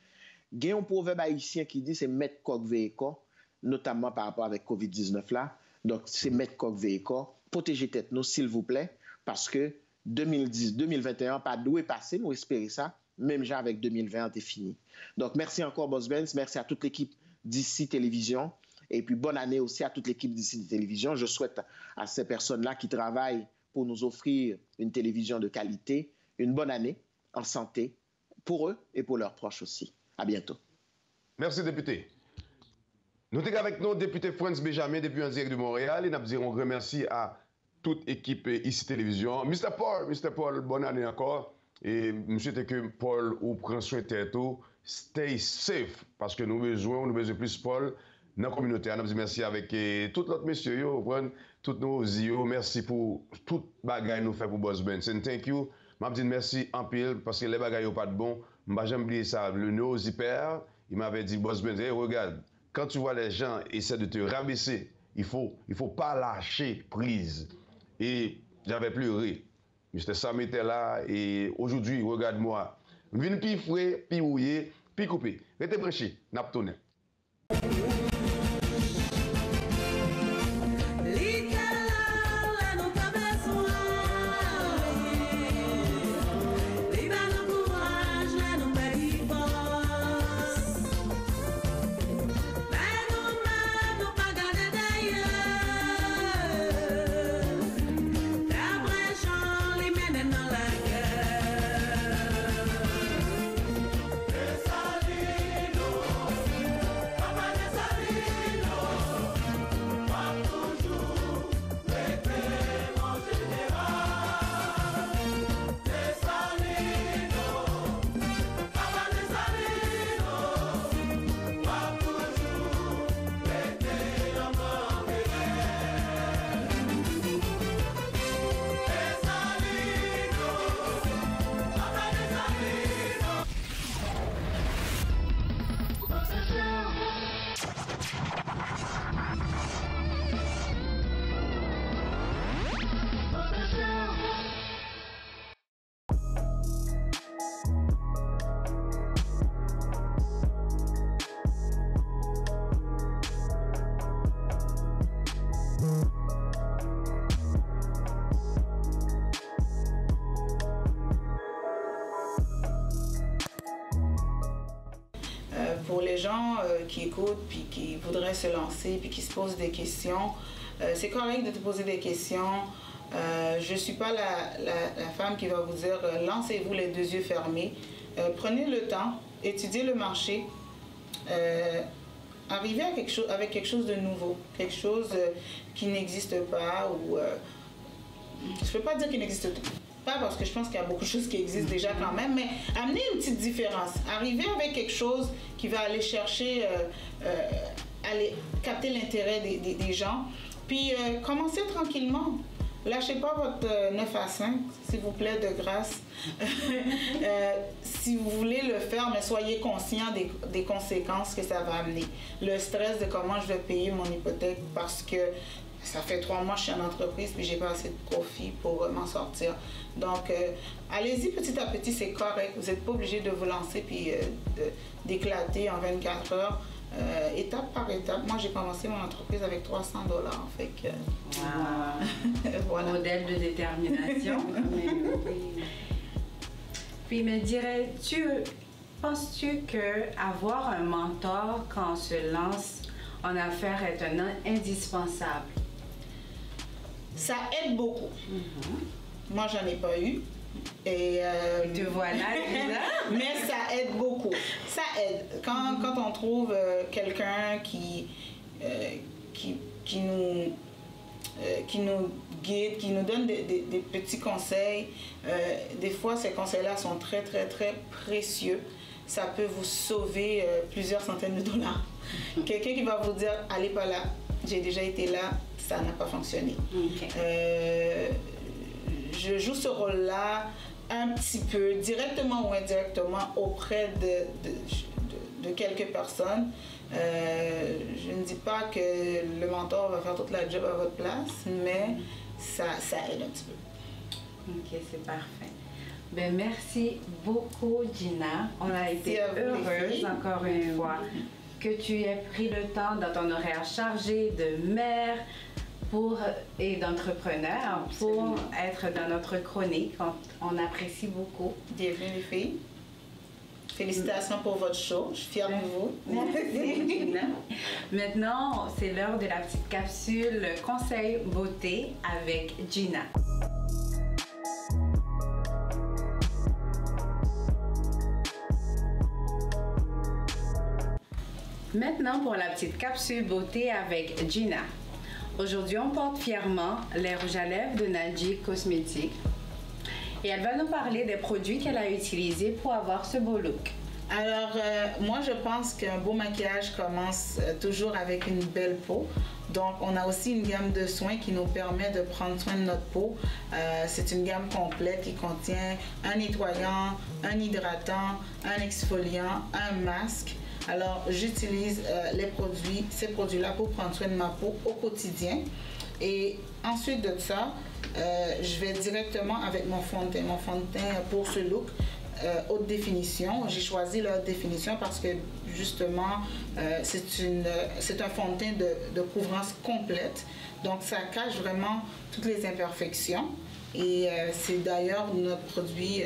Il y a un proverbe haïtien qui dit c'est mettre coq veille corps, notamment par rapport avec COVID-19 là. Donc c'est mettre coq veille corps. Protégez tête nous s'il vous plaît parce que 2021 pas doué passer, nous espérons ça. Même genre avec 2020 c'est fini. Donc merci encore Boss Benz, merci à toute l'équipe d'ici Télévision et puis bonne année aussi à toute l'équipe d'ici Télévision. Je souhaite à ces personnes-là qui travaillent pour nous offrir une télévision de qualité, une bonne année en santé pour eux et pour leurs proches aussi. À bientôt. Merci, député. Nous sommes avec nous, député Frantz Benjamin, depuis un direct de Montréal, et nous disons un grand merci à toute équipe ici Télévision. Mr. Paul, bonne année encore. Et je souhaite que Paul ou prend soin de tête, stay safe, parce que nous avons besoin plus Paul dans la communauté. Nous disons merci avec tout l'autre messieurs, tous nos yeux. Merci pour tout bagage nous fait pour Boss Benz. And thank you. Je dis merci en pile parce que les bagages n'ont pas de bon. Je n'ai jamais oublié ça. Le Néo Zipper, il m'avait dit, Boss Benz, hey, regarde, quand tu vois les gens essaient de te rabaisser, il faut pas lâcher prise. Et j'avais pleuré. Mr. Sam était là et aujourd'hui, regarde-moi. Je viens plus frais, plus rouillé, plus coupé. Restez branchés, n'a pas tourné. Pour les gens qui écoutent puis qui voudraient se lancer puis qui se posent des questions, c'est correct de te poser des questions. Je ne suis pas la femme qui va vous dire lancez-vous les deux yeux fermés. Prenez le temps, étudiez le marché, arrivez à avec quelque chose de nouveau, quelque chose qui n'existe pas ou je ne peux pas dire qu'il n'existe pas parce que je pense qu'il y a beaucoup de choses qui existent déjà quand même, mais amenez une petite différence. Arrivez avec quelque chose qui va aller chercher, aller capter l'intérêt des gens, puis commencez tranquillement. Lâchez pas votre 9 à 5, s'il vous plaît, de grâce. Si vous voulez le faire, mais soyez conscient des conséquences que ça va amener. Le stress de comment je vais payer mon hypothèque parce que ça fait 3 mois que je suis en entreprise puis j'ai pas assez de profit pour m'en sortir. Donc, allez-y petit à petit, c'est correct. Vous n'êtes pas obligé de vous lancer puis d'éclater en 24 heures. Étape par étape. Moi, j'ai commencé mon entreprise avec $300. Fait que... Wow. Voilà. Modèle de détermination. Puis me dirais-tu, penses-tu qu'avoir un mentor quand on se lance en affaires est indispensable? Ça aide beaucoup. Moi, j'en ai pas eu. Et te voilà, Lisa. Mais ça aide beaucoup. Ça aide. Quand on trouve quelqu'un qui nous guide, qui nous donne des petits conseils, des fois ces conseils-là sont très, très, très précieux. Ça peut vous sauver plusieurs centaines de dollars. Quelqu'un qui va vous dire, allez pas là, j'ai déjà été là, ça n'a pas fonctionné. Okay. Je joue ce rôle-là un petit peu, directement ou indirectement, auprès de quelques personnes. Je ne dis pas que le mentor va faire toute la job à votre place, mais ça aide un petit peu. Ok, c'est parfait. Ben, merci beaucoup, Gina. On a été heureuse, encore une fois, que tu aies pris le temps dans ton horaire chargé de mère et d'entrepreneur pour être dans notre chronique. On apprécie beaucoup. Bienvenue les filles. Félicitations pour votre show. Je suis fière de vous. Merci, Gina. Maintenant, c'est l'heure de la petite capsule Conseil beauté avec Gina. Maintenant, pour la petite capsule beauté avec Gina. Aujourd'hui, on porte fièrement les rouges à lèvres de Nadji Cosmétiques. Et elle va nous parler des produits qu'elle a utilisés pour avoir ce beau look. Alors, moi, je pense qu'un beau maquillage commence toujours avec une belle peau. Donc, on a aussi une gamme de soins qui nous permet de prendre soin de notre peau. C'est une gamme complète qui contient un nettoyant, un hydratant, un exfoliant, un masque. Alors, j'utilise ces produits-là pour prendre soin de ma peau au quotidien. Et ensuite de ça, je vais directement avec mon fond de teint. Mon fond de teint pour ce look, haute définition. J'ai choisi la haute définition parce que justement, c'est un fond de teint de couvrance complète. Donc, ça cache vraiment toutes les imperfections. Et c'est d'ailleurs notre produit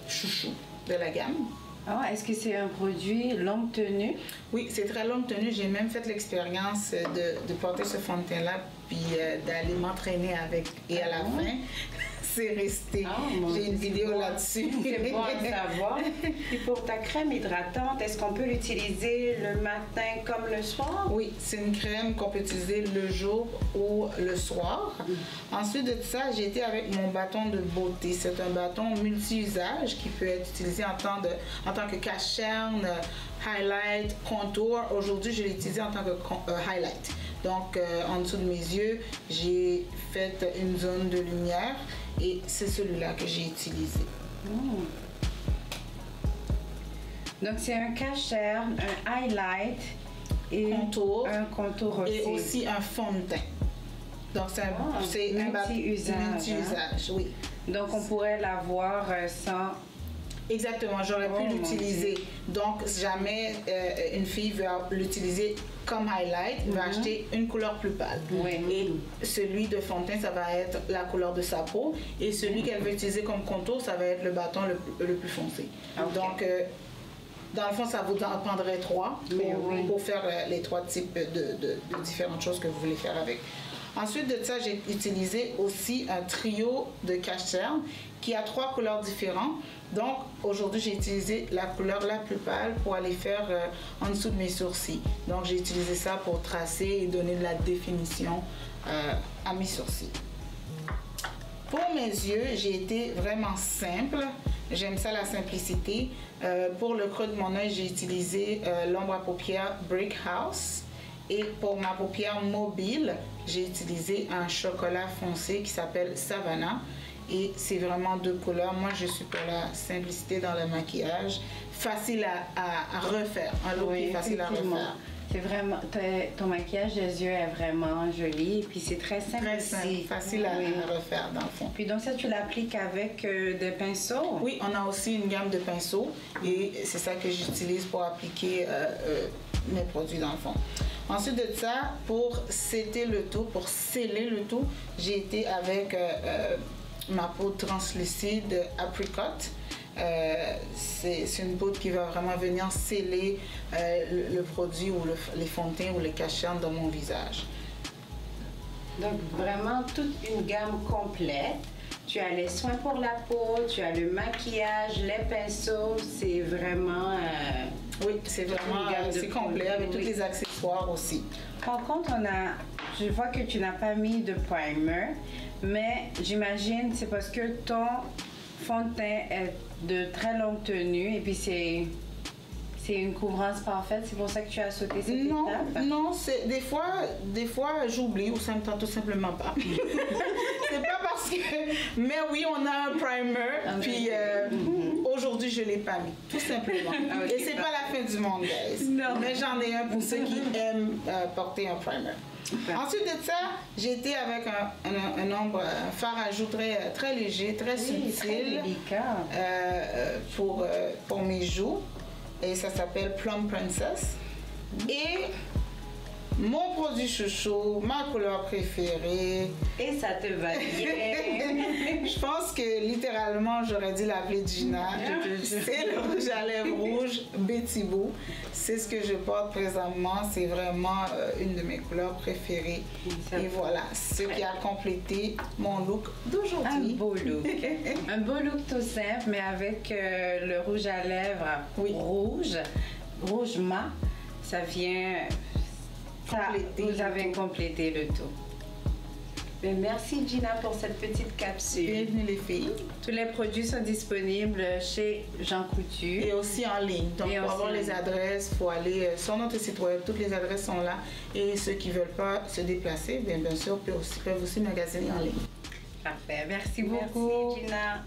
chouchou de la gamme. Ah, est-ce que c'est un produit longue tenue? Oui, c'est très longue tenue. J'ai même fait l'expérience de porter ce fond de teint-là puis d'aller m'entraîner avec. Et à la fin, c'est resté. J'ai une vidéo là-dessus. C'est bon à savoir. Et pour ta crème hydratante, est-ce qu'on peut l'utiliser le matin comme le soir? Oui, c'est une crème qu'on peut utiliser le jour ou le soir. Ensuite de ça, j'ai été avec mon bâton de beauté. C'est un bâton multi-usage qui peut être utilisé en tant que cache-cerne, highlight, contour. Aujourd'hui, je l'ai utilisé en tant que highlight. Donc, en dessous de mes yeux, j'ai fait une zone de lumière et c'est celui-là que j'ai utilisé. Donc, c'est un cache-cerne, un highlight et un contour aussi. Et aussi un fond de teint. Donc, c'est un multi-usage, oui. Donc, on pourrait l'avoir sans... Exactement, j'aurais pu l'utiliser. Donc, jamais une fille veut l'utiliser comme highlight, va acheter une couleur plus pâle. Et celui de fond de teint, ça va être la couleur de sa peau. Et celui qu'elle veut utiliser comme contour, ça va être le bâton le plus foncé. Donc, dans le fond, ça vous en prendrait 3 pour faire les 3 types de différentes choses que vous voulez faire avec. Ensuite de ça, j'ai utilisé aussi un trio de cache-cerne qui a 3 couleurs différentes. Donc, aujourd'hui, j'ai utilisé la couleur la plus pâle pour aller faire en dessous de mes sourcils. Donc, j'ai utilisé ça pour tracer et donner de la définition à mes sourcils. Pour mes yeux, j'ai été vraiment simple. J'aime ça, la simplicité. Pour le creux de mon œil, j'ai utilisé l'ombre à paupières Brick House. Et pour ma paupière mobile, j'ai utilisé un chocolat foncé qui s'appelle Savannah. Et c'est vraiment 2 couleurs. Moi, je suis pour la simplicité dans le maquillage. Facile à refaire. Un look qui est facile à refaire. C'est vraiment, ton maquillage des yeux est vraiment joli et puis c'est très simple. Très simple, facile à refaire dans le fond. Puis donc ça, tu l'appliques avec des pinceaux? Oui, on a aussi une gamme de pinceaux et c'est ça que j'utilise pour appliquer mes produits dans le fond. Ensuite de ça, pour sceller le tout, j'ai été avec ma poudre translucide Apricot. C'est une poudre qui va vraiment venir sceller le produit ou les fonds de teint ou les cachants dans mon visage. Donc vraiment toute une gamme complète. Tu as les soins pour la peau, tu as le maquillage, les pinceaux, c'est vraiment... oui, c'est vraiment complet avec tous les accessoires aussi. Par contre, je vois que tu n'as pas mis de primer, mais j'imagine c'est parce que ton fond de teint est de très longue tenue et puis c'est une couvrance parfaite, c'est pour ça que tu as sauté cette étape? Non, des fois j'oublie ou ça me tente tout simplement pas. C'est pas parce que... Mais oui, on a un primer, puis aujourd'hui je l'ai pas mis, tout simplement. Et c'est pas la fin du monde, guys. Non. Mais j'en ai un pour ceux qui aiment porter un primer. Ensuite de ça, j'ai été avec un fard à joues très léger, très subtil, très délicat. pour mes joues. Et ça s'appelle Plum Princess. Et mon produit chouchou, ma couleur préférée. Et ça te va bien. Je pense que littéralement, j'aurais dû l'appeler Gina. C'est le rouge à lèvres rouge Betty Boo. C'est ce que je porte présentement. C'est vraiment une de mes couleurs préférées. Et voilà, ce qui a complété mon look d'aujourd'hui. Un beau look. Un beau look tout simple, mais avec le rouge à lèvres rouge mat. Ça vient... vous avez complété le tout. Bien, merci Gina pour cette petite capsule. Bienvenue les filles. Tous les produits sont disponibles chez Jean Coutu. Et aussi en ligne. Donc pour avoir les adresses, il faut aller sur notre site web. Toutes les adresses sont là. Et ceux qui ne veulent pas se déplacer, bien sûr, peuvent aussi magasiner en ligne. Parfait. Merci beaucoup. Merci Gina.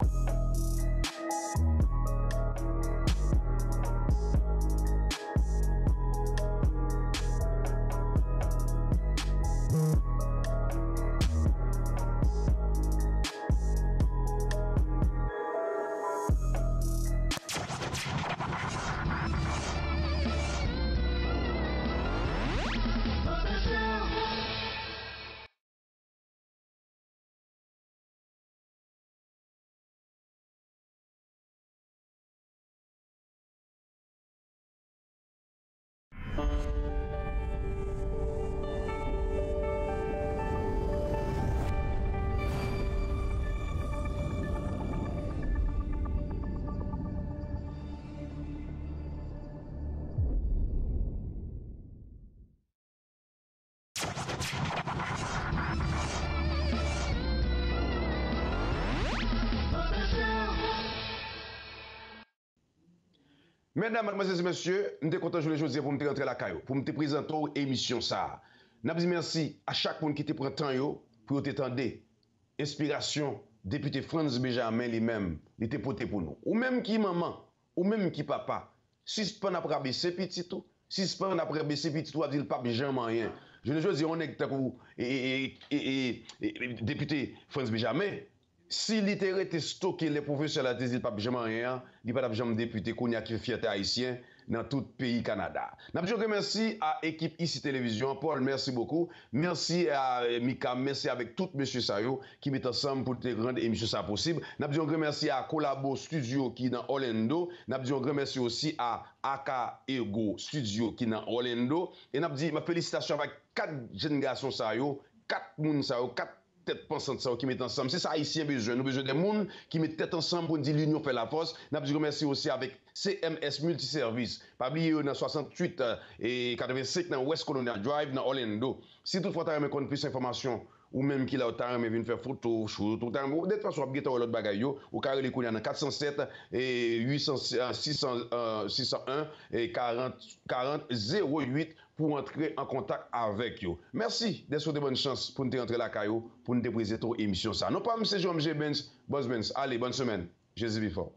Mesdames, mademoiselles et messieurs, nous sommes contents de aujourd'hui pour me rentrer la caillou, pour me présenter l'émission ça. Nous disons merci à chaque monde qui te prend temps pour t'étendre. Inspiration, député Franz Benjamin lui-même, il était porté pour nous. Ou même qui maman, ou même qui papa. Si ce pas n'a baissé petit tout, si ce pas n'a baissé petit tout, il pas jamais rien. Je ne veux dire on est député Franz Benjamin. Si l'itéré était stocké les professeurs là, ils pas jamais rien, il pas jamais député qu'on y a qui fierté haïtien dans tout pays Canada. N'a je remercie à l'équipe ici télévision. Paul, merci beaucoup. Merci à Mika, merci avec tout monsieur Sayo qui met ensemble pour te rendre émission ça possible. N'a je remercie à Collabo Studio qui est dans Orlando. N'a je remercie aussi à Aka Ego Studio qui est dans Orlando. Et n'a dit ma félicitation avec 4 jeunes garçons Sayo, 4 moun Sayo, 4 tête pensante ça qui met ensemble. C'est ça haïtien besoin. Nous besoin des monde qui mettent tête ensemble pour dire l'union fait la force. N'a je remercie aussi avec CMS Multiservice. Pas oublier dans 68 et 85 dans West Colonial Drive dans Orlando. Si toutefois tu as aimé connaître plus d'informations ou même qu'il a autant aimé venir faire photo, shoot, tout temps, de toute façon, vous avez l'autre bagaille ou carré les couilles dans 407 et 601 et 40 08 pour entrer en contact avec vous. Merci d'être de bonne chance pour nous rentrer la caillou pour nous présenter l'émission ça. Non pas M. Jean-Michel Benz, Boss Benz. Allez, bonne semaine. Jésus vit fort.